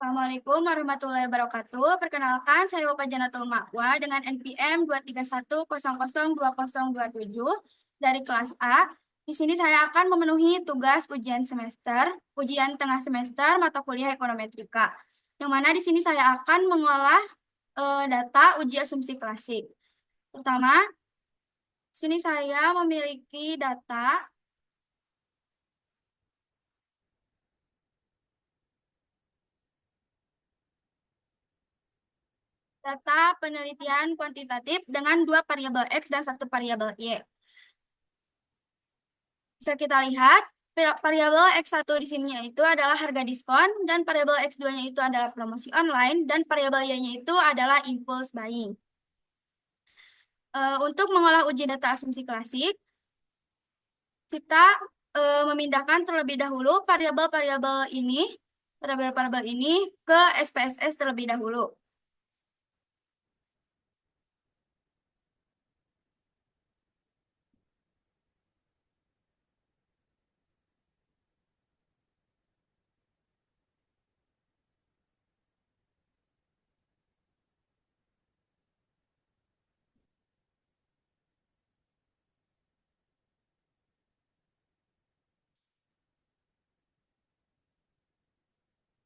Assalamualaikum warahmatullahi wabarakatuh. Perkenalkan, saya Wafa Janatul Ma'wa dengan NPM 231002027 dari kelas A. Di sini saya akan memenuhi tugas ujian tengah semester mata kuliah ekonometrika. Yang mana di sini saya akan mengolah data uji asumsi klasik. Pertama, di sini saya memiliki data penelitian kuantitatif dengan dua variabel X dan satu variabel Y. Bisa kita lihat, variabel X1 di sini itu adalah harga diskon, dan variabel X2-nya itu adalah promosi online, dan variabel Y-nya itu adalah impulse buying. Untuk mengolah uji data asumsi klasik, kita memindahkan terlebih dahulu variabel-variabel ini ke SPSS terlebih dahulu.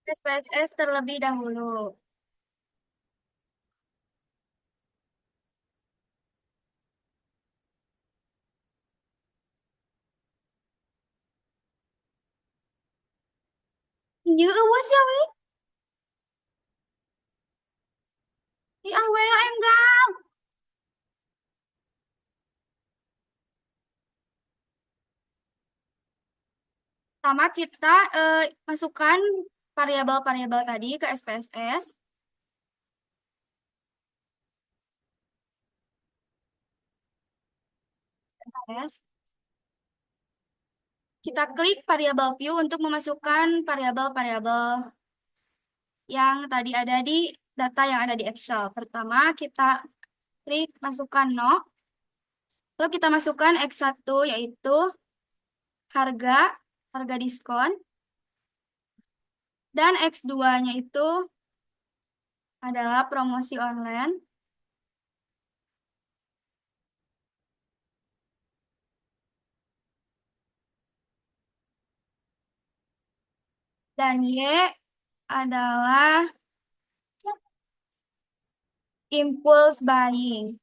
SPSS terlebih dahulu. Iya, awas ya, weh. Di enggak. Pertama, kita masukkan variabel-variabel tadi ke SPSS. Kita klik variabel view untuk memasukkan variabel-variabel yang tadi ada di data yang ada di Excel. Pertama, kita klik masukkan no. Lalu kita masukkan X1 yaitu harga, harga diskon. Dan X2-nya itu adalah promosi online. Dan Y adalah impulse buying.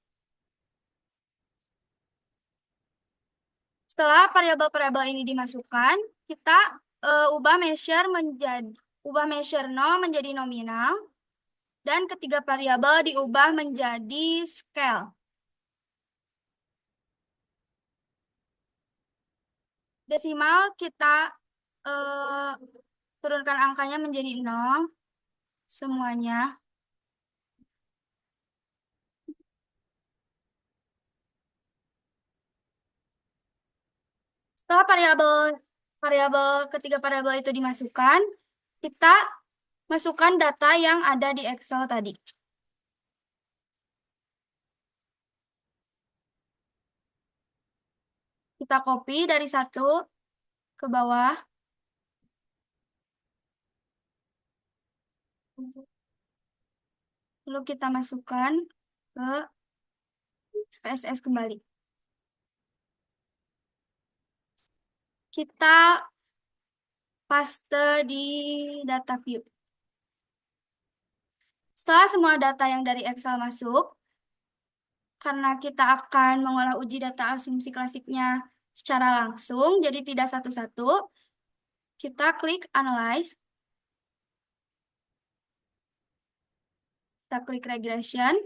Setelah variabel-variabel ini dimasukkan, kita ubah measure no menjadi nominal, dan ketiga variabel diubah menjadi scale. Desimal kita eh, turunkan angkanya menjadi 0 semuanya. Setelah ketiga variabel itu dimasukkan, kita masukkan data yang ada di Excel tadi. Kita copy dari satu ke bawah. Lalu kita masukkan ke SPSS kembali. Kita paste di data view. Setelah semua data yang dari Excel masuk, karena kita akan mengolah uji data asumsi klasiknya secara langsung, jadi tidak satu-satu, kita klik Analyze, kita klik Regression,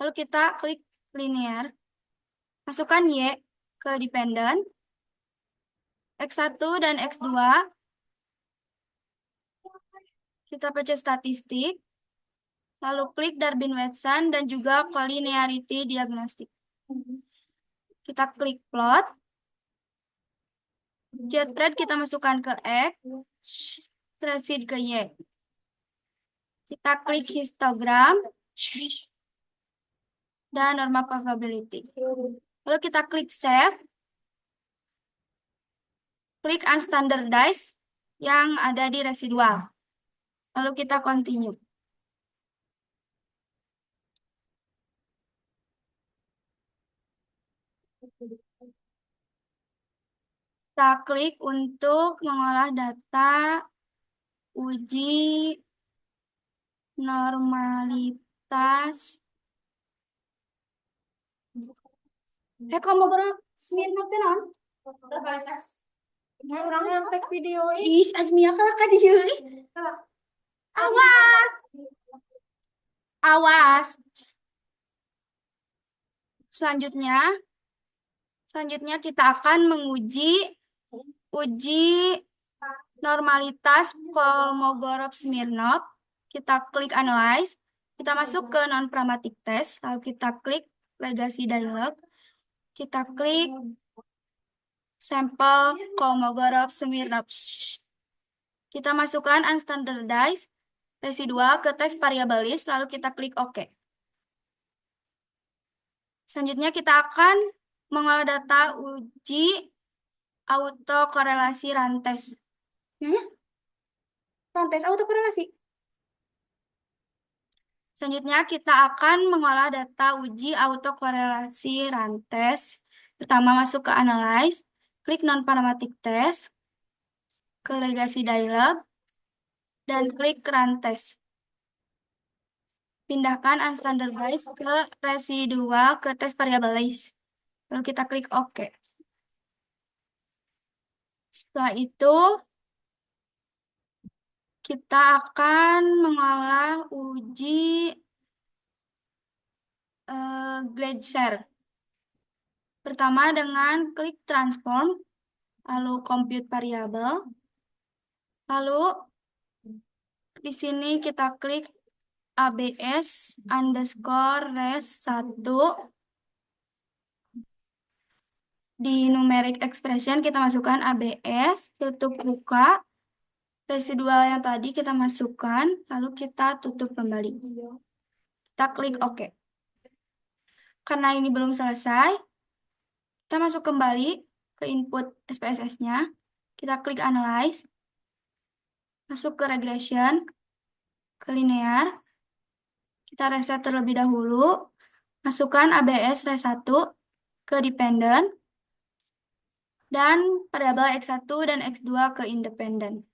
lalu kita klik Linear, masukkan Y ke Dependent, X1 dan X2, kita percaya statistik, lalu klik Darwin-Watson dan juga Collinearity Diagnostic. Kita klik Plot, JetBrains kita masukkan ke X, Tracid ke Y. Kita klik histogram dan norma probability. Lalu kita klik Save, klik Unstandardized yang ada di residual. Lalu kita continue. Kita klik untuk mengolah data uji normalitas. Kamu berapa? Mirna tenan? Orang yang tag video Is, Azmia kalau kan dia. Awas. Awas. Selanjutnya kita akan menguji uji normalitas Kolmogorov-Smirnov. Kita klik analyze, kita masuk ke non-pragmatic test, lalu kita klik legacy dialog, kita klik sampel Kolmogorov-Smirnov. Kita masukkan unstandardized residual ke tes variabilis, lalu kita klik OK. Selanjutnya kita akan mengolah data uji autokorelasi rantes. Rantes autokorelasi. Selanjutnya kita akan mengolah data uji autokorelasi rantes. Pertama masuk ke analyze, klik non-parametric test, ke legacy dialog, dan klik rantes. Pindahkan unstandardized ke residual ke tes variabilis. Lalu kita klik OK. Setelah itu, kita akan mengolah uji Glaser. Pertama dengan klik transform, lalu compute variable. Lalu di sini kita klik ABS underscore res 1. Di numeric expression kita masukkan ABS, tutup buka. Residual yang tadi kita masukkan, lalu kita tutup kembali. Kita klik OK. Karena ini belum selesai, kita masuk kembali ke input SPSS-nya. Kita klik analyze, masuk ke regression, ke linear. Kita reset terlebih dahulu, masukkan ABS res 1 ke dependent, dan variabel X1 dan X2 ke independent.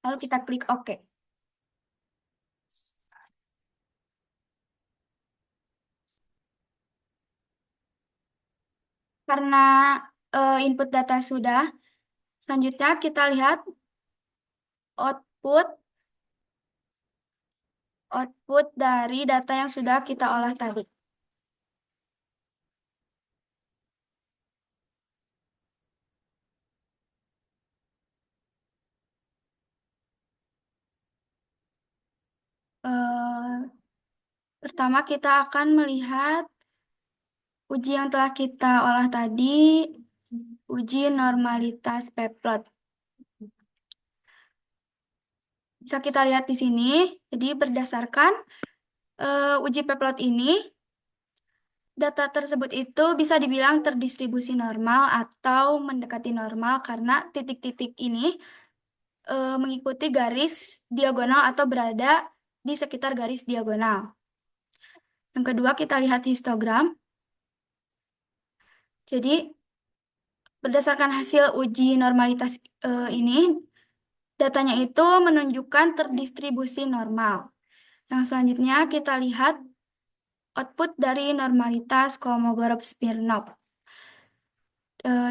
Lalu kita klik OK. Karena input data sudah, selanjutnya kita lihat output dari data yang sudah kita olah tadi. Pertama kita akan melihat uji yang telah kita olah tadi, uji normalitas P-plot. Bisa kita lihat di sini, jadi berdasarkan uji P-plot ini, data tersebut itu bisa dibilang terdistribusi normal atau mendekati normal karena titik-titik ini mengikuti garis diagonal atau berada di sekitar garis diagonal. Yang kedua kita lihat histogram. Jadi berdasarkan hasil uji normalitas ini, datanya itu menunjukkan terdistribusi normal. Yang selanjutnya kita lihat output dari normalitas Kolmogorov-Smirnov.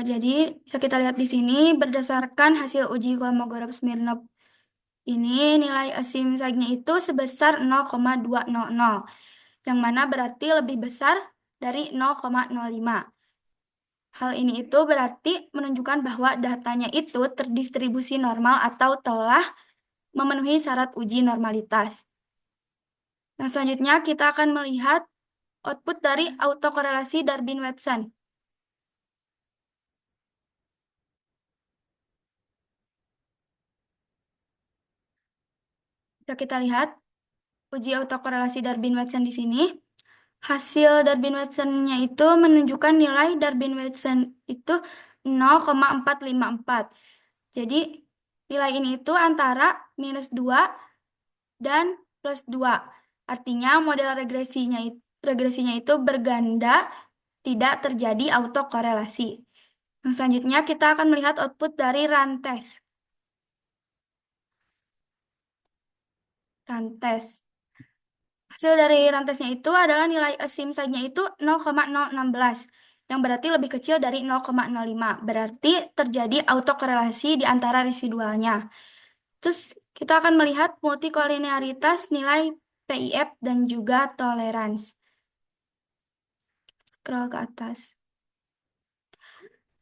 Jadi bisa kita lihat di sini berdasarkan hasil uji Kolmogorov-Smirnov ini nilai asim signya itu sebesar 0,200, yang mana berarti lebih besar dari 0,05. Hal ini itu berarti menunjukkan bahwa datanya itu terdistribusi normal atau telah memenuhi syarat uji normalitas. Nah, selanjutnya kita akan melihat output dari autokorelasi Darwin-Watson. Bisa kita lihat uji autokorelasi Darwin-Watson di sini. Hasil Darwin-Watson-nya itu menunjukkan nilai Darwin-Watson itu 0,454. Jadi Nilai ini itu antara -2 dan +2. Artinya model regresinya itu berganda, tidak terjadi autokorelasi. Yang selanjutnya kita akan melihat output dari rantes. Rantes. Hasil dari rantesnya itu adalah nilai asim saja itu 0,016, yang berarti lebih kecil dari 0,05. Berarti terjadi autokorelasi di antara residualnya. Terus kita akan melihat multikolinearitas nilai PIF dan juga tolerans. Scroll ke atas.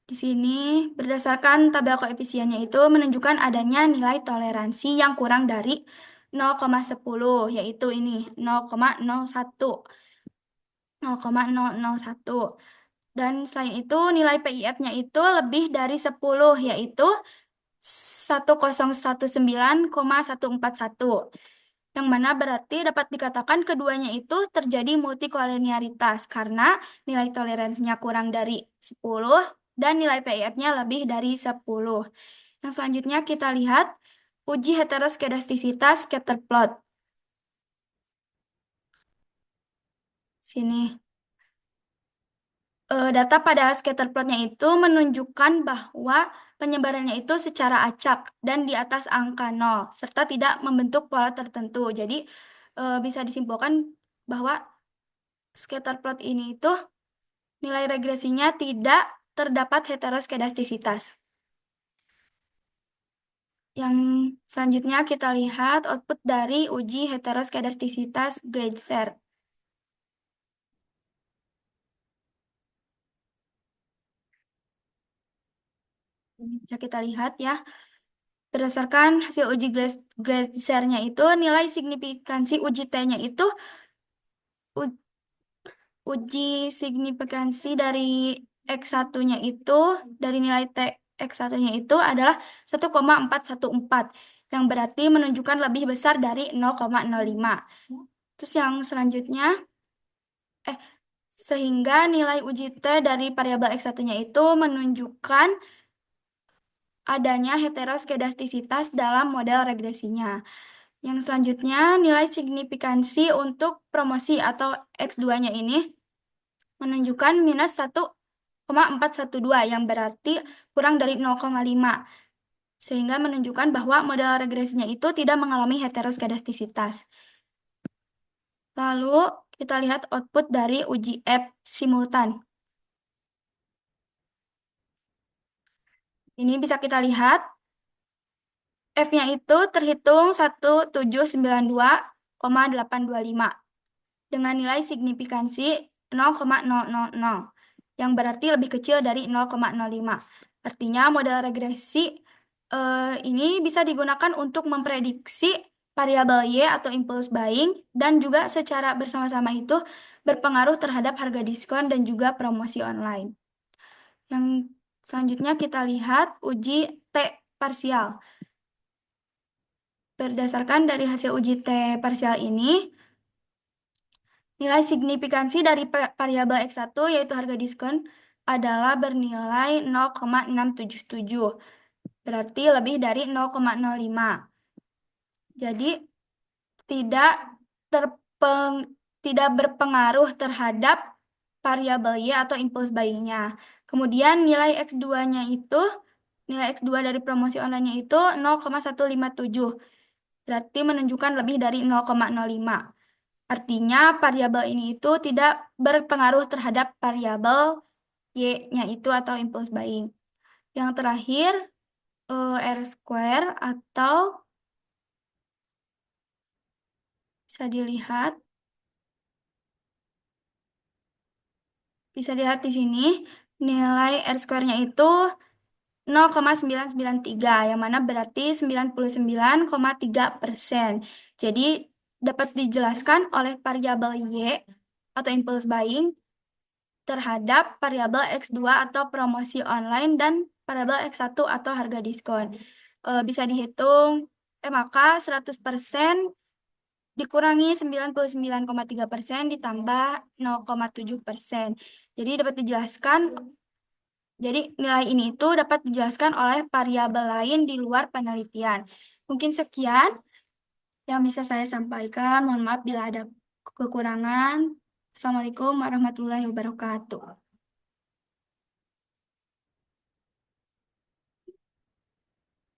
Di sini, berdasarkan tabel koefisiennya itu menunjukkan adanya nilai toleransi yang kurang dari 0,10, yaitu ini 0,01. 0,001. Dan selain itu, nilai PIF-nya itu lebih dari 10, yaitu 1019,141. Yang mana berarti dapat dikatakan keduanya itu terjadi multikolinearitas karena nilai toleransinya kurang dari 10 dan nilai PIF-nya lebih dari 10. Yang selanjutnya kita lihat uji heteroskedastisitas scatter plot. Sini. Data pada scatter plotnya itu menunjukkan bahwa penyebarannya itu secara acak dan di atas angka 0, serta tidak membentuk pola tertentu. Jadi, bisa disimpulkan bahwa scatter plot ini itu nilai regresinya tidak terdapat heteroskedastisitas. Yang selanjutnya kita lihat output dari uji heteroskedastisitas Gleiser. Ini bisa kita lihat ya. Berdasarkan hasil uji Gleiser-nya itu, nilai signifikansi uji T-nya itu u- uji signifikansi dari X1-nya itu, dari nilai T X1-nya itu adalah 1,414, yang berarti menunjukkan lebih besar dari 0,05. Terus yang selanjutnya, eh, sehingga nilai uji T dari variabel X1-nya itu menunjukkan adanya heteroskedastisitas dalam model regresinya. Yang selanjutnya, nilai signifikansi untuk promosi atau X2-nya ini menunjukkan -1,412, yang berarti kurang dari 0,5. Sehingga menunjukkan bahwa model regresinya itu tidak mengalami heteroskedastisitas. Lalu, kita lihat output dari uji F simultan. Ini bisa kita lihat, F-nya itu terhitung 1792,825 dengan nilai signifikansi 0,000, yang berarti lebih kecil dari 0,05. Artinya model regresi ini bisa digunakan untuk memprediksi variabel Y atau impulse buying dan juga secara bersama-sama itu berpengaruh terhadap harga diskon dan juga promosi online. Yang selanjutnya kita lihat uji T parsial. Berdasarkan dari hasil uji T parsial ini, nilai signifikansi dari variabel X1 yaitu harga diskon adalah bernilai 0,677. Berarti lebih dari 0,05. Jadi tidak terpeng tidak berpengaruh terhadap variabel Y atau impulse buying-nya. Kemudian nilai X2 dari promosi online-nya itu 0,157. Berarti menunjukkan lebih dari 0,05. Artinya variabel ini itu tidak berpengaruh terhadap variabel Y-nya itu atau impulse buying. Yang terakhir, R square atau bisa dilihat di sini nilai R square-nya itu 0,993, yang mana berarti 99,3%. Jadi dapat dijelaskan oleh variabel Y atau impulse buying terhadap variabel X2 atau promosi online dan variabel X1 atau harga diskon. Bisa dihitung, maka 100% dikurangi 99,3% ditambah 0,7%. Jadi dapat dijelaskan Jadi nilai ini itu dapat dijelaskan oleh variabel lain di luar penelitian. Mungkin sekian yang bisa saya sampaikan. Mohon maaf bila ada kekurangan. Assalamualaikum warahmatullahi wabarakatuh.